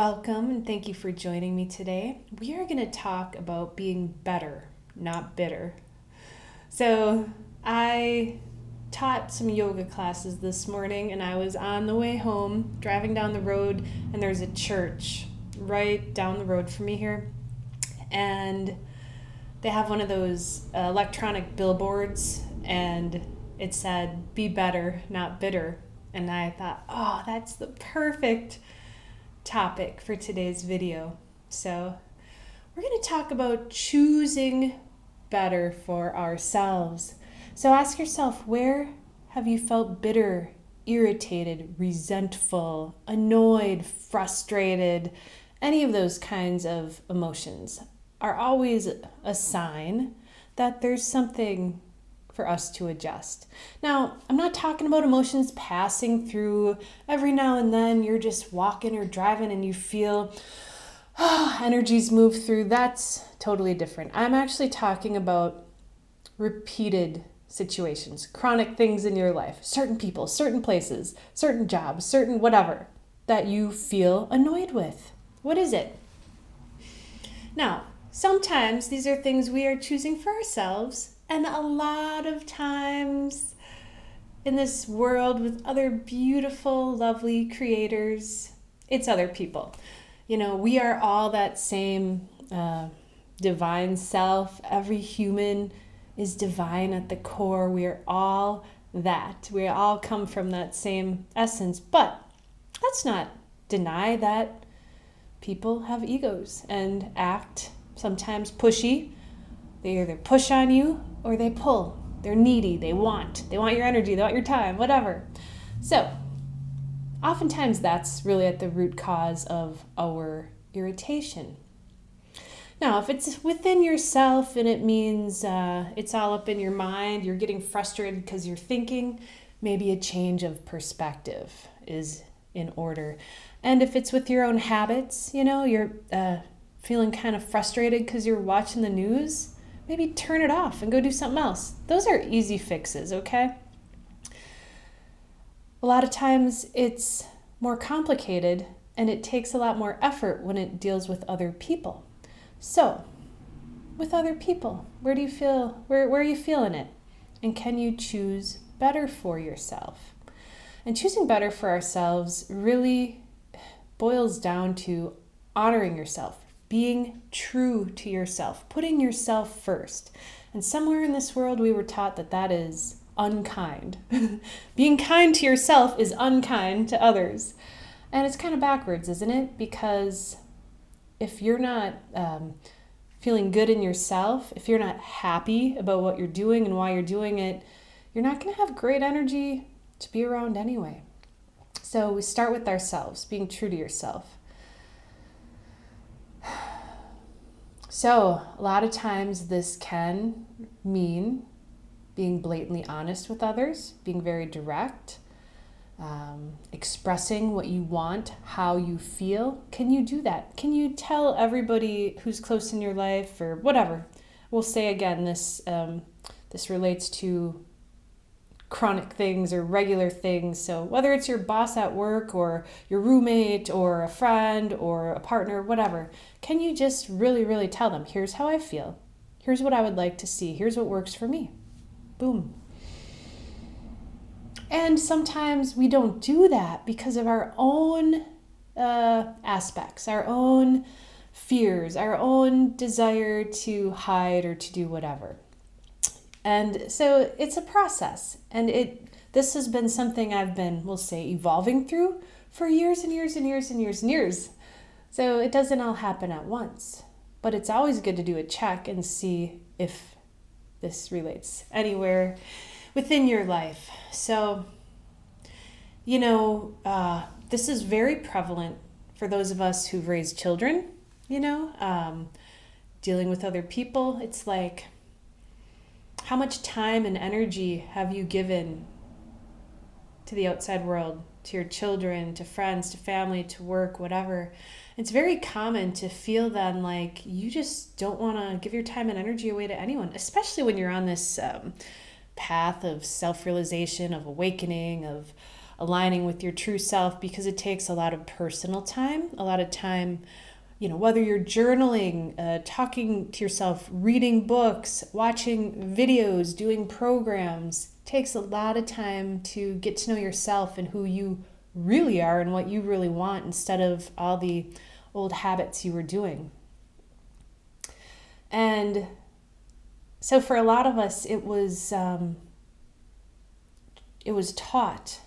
Welcome and thank you for joining me today. We are going to talk about being better, not bitter. So, I taught some yoga classes this morning and I was on the way home driving down the road, and there's a church right down the road from me here. And they have one of those electronic billboards, and it said, "Be better, not bitter." And I thought, oh, that's the perfect topic for today's video. So we're going to talk about choosing better for ourselves. So ask yourself, where have you felt bitter, irritated, resentful, annoyed, frustrated? Any of those kinds of emotions are always a sign that there's something for us to adjust. Now, I'm not talking about emotions passing through every now and then. You're just walking or driving and you feel energies move through. That's totally different. I'm actually talking about repeated situations, chronic things in your life, certain people, certain places, certain jobs, certain whatever that you feel annoyed with. What is it? Now, sometimes these are things we are choosing for ourselves. And a lot of times in this world with other beautiful, lovely creators, it's other people. You know, we are all that same divine self. Every human is divine at the core. We are all that. We all come from that same essence. But let's not deny that people have egos and act sometimes pushy. They either push on you or they pull. They're needy. They want your energy. They want your time, whatever. So oftentimes that's really at the root cause of our irritation. Now, if it's within yourself and it means it's all up in your mind, you're getting frustrated because you're thinking, maybe a change of perspective is in order. And if it's with your own habits, you're feeling kind of frustrated because you're watching the news, maybe turn it off and go do something else. Those are easy fixes, okay? A lot of times it's more complicated and it takes a lot more effort when it deals with other people. So, with other people, where are you feeling it? And can you choose better for yourself? And choosing better for ourselves really boils down to honoring yourself, being true to yourself, putting yourself first. And somewhere in this world, we were taught that is unkind. Being kind to yourself is unkind to others. And it's kind of backwards, isn't it? Because if you're not feeling good in yourself, if you're not happy about what you're doing and why you're doing it, you're not going to have great energy to be around anyway. So we start with ourselves, being true to yourself. So a lot of times this can mean being blatantly honest with others, being very direct, expressing what you want, how you feel. Can you do that? Can you tell everybody who's close in your life or whatever? We'll say again, this relates to chronic things or regular things. So whether it's your boss at work or your roommate or a friend or a partner, whatever, can you just really, really tell them, here's how I feel. Here's what I would like to see. Here's what works for me. Boom. And sometimes we don't do that because of our own aspects, our own fears, our own desire to hide or to do whatever. And so it's a process, and this has been something I've been, we'll say, evolving through for years and years and years and years and years. So it doesn't all happen at once, but it's always good to do a check and see if this relates anywhere within your life. So, this is very prevalent for those of us who've raised children, dealing with other people. It's like, how much time and energy have you given to the outside world, to your children, to friends, to family, to work, whatever? It's very common to feel then like you just don't want to give your time and energy away to anyone, especially when you're on this path of self-realization, of awakening, of aligning with your true self, because it takes a lot of personal time, a lot of time, whether you're journaling, talking to yourself, reading books, watching videos, doing programs. It takes a lot of time to get to know yourself and who you really are and what you really want, instead of all the old habits you were doing. And so for a lot of us, it was taught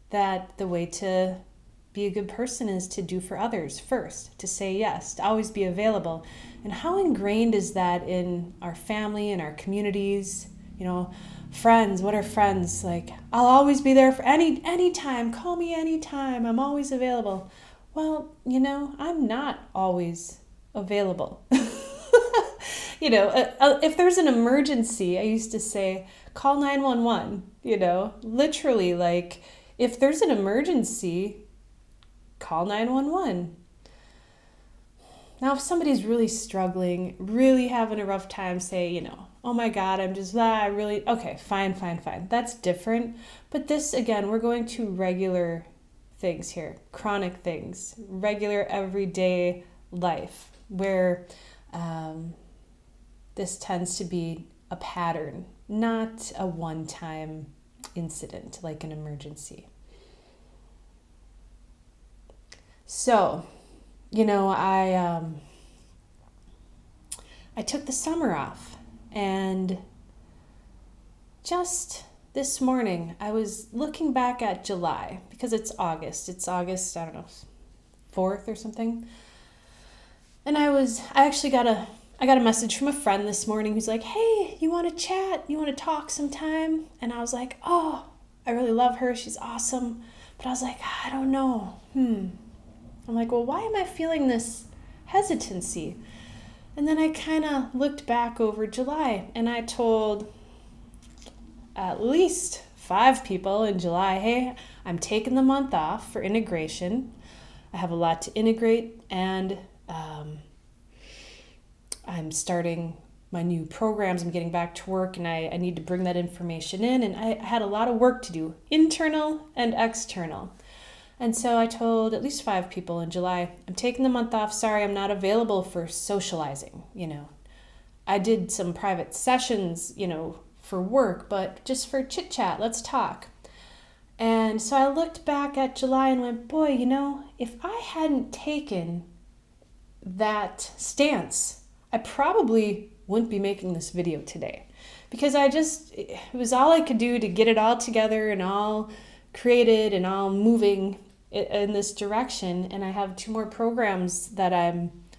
that the way to be a good person is to do for others first, to say yes, to always be available. And how ingrained is that in our family and our communities? Friends, what are friends? Like, I'll always be there for any time, call me anytime, I'm always available. Well, I'm not always available. If there's an emergency, I used to say, call 911, literally, like, if there's an emergency, call 911. Now, if somebody's really struggling, really having a rough time, say, oh my God, I'm just, okay, fine. That's different. But this, again, we're going to regular things here, chronic things, regular everyday life, where this tends to be a pattern, not a one-time incident like an emergency. So, I took the summer off, and just this morning I was looking back at July, because it's August, I don't know, 4th or something. And I got a message from a friend this morning who's like, hey, you want to chat? You want to talk sometime? And I was like, oh, I really love her. She's awesome. But I was like, I don't know. I'm like, well, why am I feeling this hesitancy? And then I kind of looked back over July, and I told at least 5 people in July, hey, I'm taking the month off for integration. I have a lot to integrate, and I'm starting my new programs. I'm getting back to work, and I need to bring that information in. And I had a lot of work to do, internal and external. And so I told at least 5 people in July, I'm taking the month off. Sorry, I'm not available for socializing. I did some private sessions, for work, but just for chit chat, let's talk. And so I looked back at July and went, boy, if I hadn't taken that stance, I probably wouldn't be making this video today, because it was all I could do to get it all together and all created and all moving in this direction. And I have 2 more programs that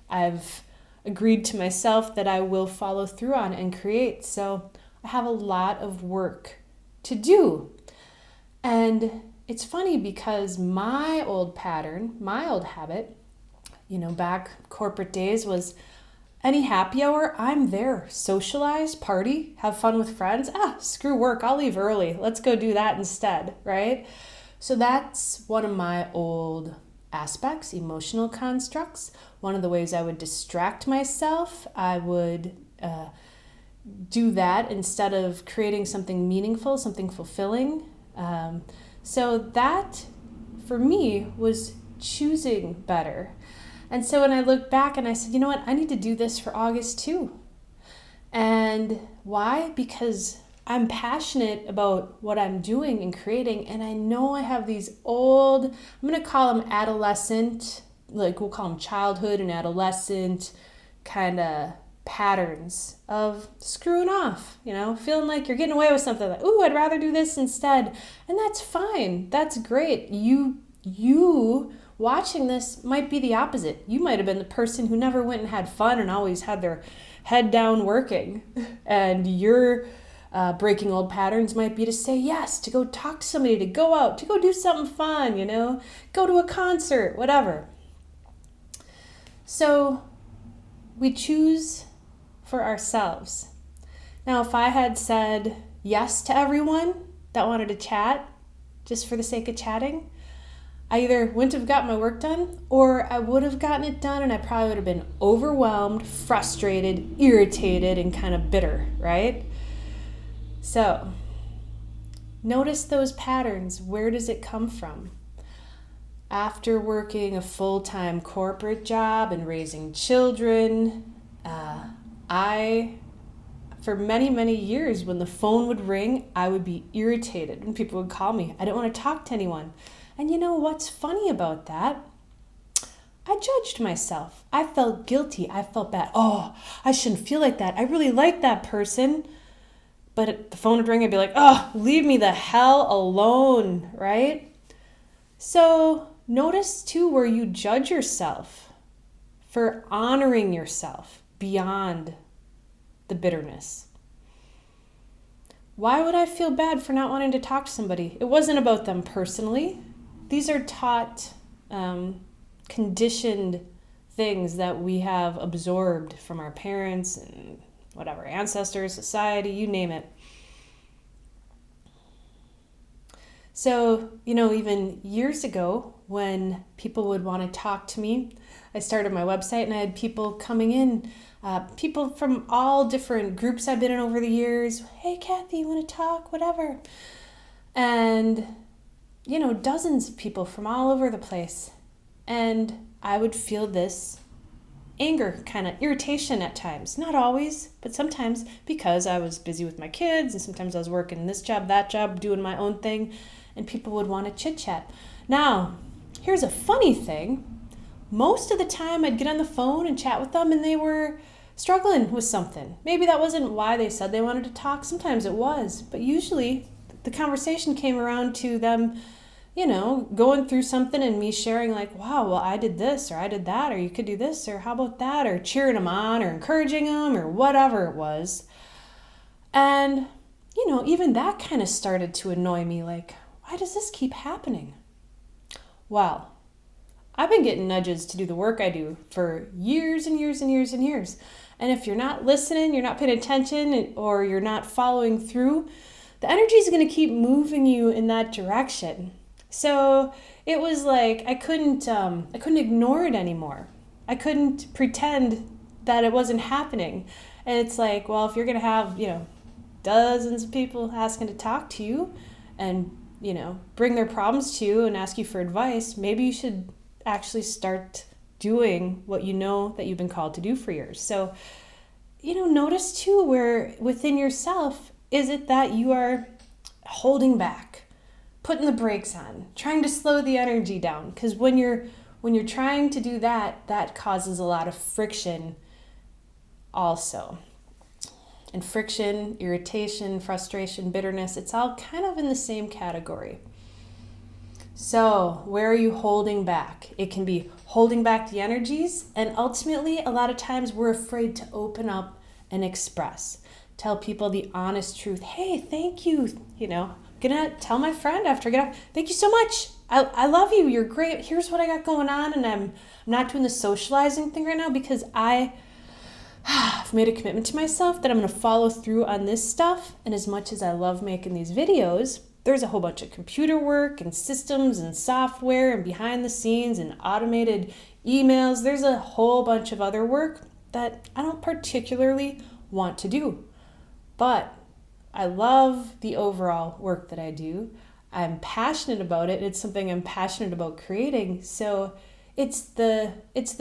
I've agreed to myself that I will follow through on and create. So I have a lot of work to do. And it's funny, because my old pattern, my old habit, back corporate days, was any happy hour, I'm there. Socialize, party, have fun with friends. Screw work, I'll leave early. Let's go do that instead, right? So that's one of my old aspects, emotional constructs. One of the ways I would distract myself, I would do that instead of creating something meaningful, something fulfilling. So that, for me, was choosing better. And so when I looked back and I said, you know what, I need to do this for August too. And why? Because I'm passionate about what I'm doing and creating, and I know I have these old, I'm going to call them adolescent, like we'll call them childhood and adolescent kind of patterns of screwing off, feeling like you're getting away with something, like, ooh, I'd rather do this instead. And that's fine. That's great. You watching this might be the opposite. You might have been the person who never went and had fun and always had their head down working. And your breaking old patterns might be to say yes, to go talk to somebody, to go out, to go do something fun, go to a concert, whatever. So we choose for ourselves. Now, if I had said yes to everyone that wanted to chat just for the sake of chatting, I either wouldn't have got my work done, or I would have gotten it done and I probably would have been overwhelmed, frustrated, irritated, and kind of bitter, right? So Notice those patterns. Where does it come from? After working a full-time corporate job and raising children, for many, many years, when the phone would ring, I would be irritated when people would call me. I didn't want to talk to anyone. And you know what's funny about that? I judged myself. I felt guilty. I felt bad. Oh, I shouldn't feel like that. I really like that person. But the phone would ring, I'd be like, oh, leave me the hell alone, right? So notice too where you judge yourself for honoring yourself beyond the bitterness. Why would I feel bad for not wanting to talk to somebody? It wasn't about them personally. These are taught, conditioned things that we have absorbed from our parents and whatever, ancestors, society, you name it. So, even years ago when people would want to talk to me, I started my website and I had people coming in, people from all different groups I've been in over the years. Hey, Kathy, you want to talk? Whatever. And, dozens of people from all over the place. And I would feel this anger, kind of irritation at times. Not always, but sometimes, because I was busy with my kids and sometimes I was working this job, that job, doing my own thing, and people would want to chit chat. Now, here's a funny thing. Most of the time I'd get on the phone and chat with them and they were struggling with something. Maybe that wasn't why they said they wanted to talk. Sometimes it was, but usually the conversation came around to them, going through something and me sharing like, wow, well, I did this or I did that, or you could do this, or how about that, or cheering them on or encouraging them or whatever it was. And, even that kind of started to annoy me. Like, why does this keep happening? Well, I've been getting nudges to do the work I do for years and years and years and years. And if you're not listening, you're not paying attention, or you're not following through, the energy is going to keep moving you in that direction. So it was like I couldn't ignore it anymore. I couldn't pretend that it wasn't happening. And it's like, well, if you're going to have, dozens of people asking to talk to you and, bring their problems to you and ask you for advice, maybe you should actually start doing what you know that you've been called to do for years. So, notice too where within yourself, is it that you are holding back, putting the brakes on, trying to slow the energy down? Because when you're trying to do that, that causes a lot of friction also. And friction, irritation, frustration, bitterness, it's all kind of in the same category. So where are you holding back? It can be holding back the energies, and ultimately a lot of times we're afraid to open up and express. Tell people the honest truth. Hey, thank you. Gonna tell my friend after I get off, thank you so much. I love you. You're great. Here's what I got going on, and I'm not doing the socializing thing right now because I've made a commitment to myself that I'm going to follow through on this stuff. And as much as I love making these videos, there's a whole bunch of computer work and systems and software and behind the scenes and automated emails. There's a whole bunch of other work that I don't particularly want to do. But I love the overall work that I do. I'm passionate about it. It's something I'm passionate about creating. So it's the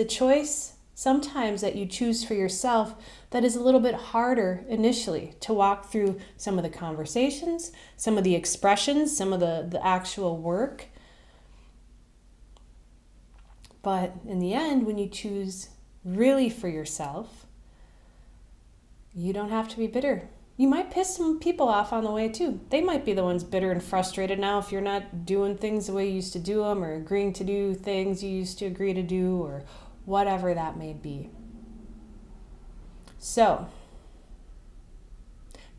choice sometimes that you choose for yourself that is a little bit harder initially to walk through some of the conversations, some of the expressions, some of the actual work. But in the end, when you choose really for yourself, you don't have to be bitter. You might piss some people off on the way too. They might be the ones bitter and frustrated now if you're not doing things the way you used to do them, or agreeing to do things you used to agree to do, or whatever that may be. So,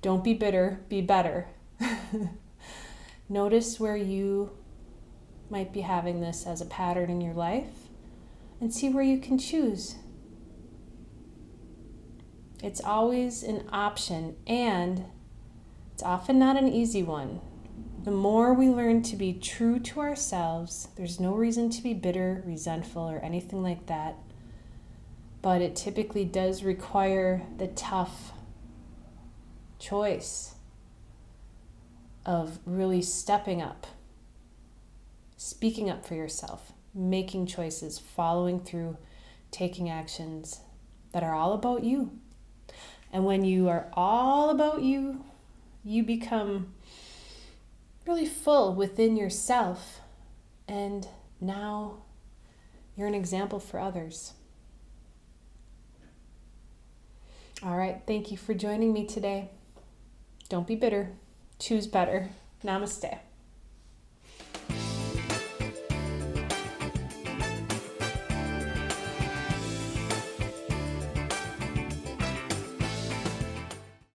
don't be bitter, be better. Notice where you might be having this as a pattern in your life and see where you can choose. It's always an option, and it's often not an easy one. The more we learn to be true to ourselves, there's no reason to be bitter, resentful, or anything like that. But it typically does require the tough choice of really stepping up, speaking up for yourself, making choices, following through, taking actions that are all about you. And when you are all about you, you become really full within yourself, and now you're an example for others. All right, thank you for joining me today. Don't be bitter. Choose better. Namaste.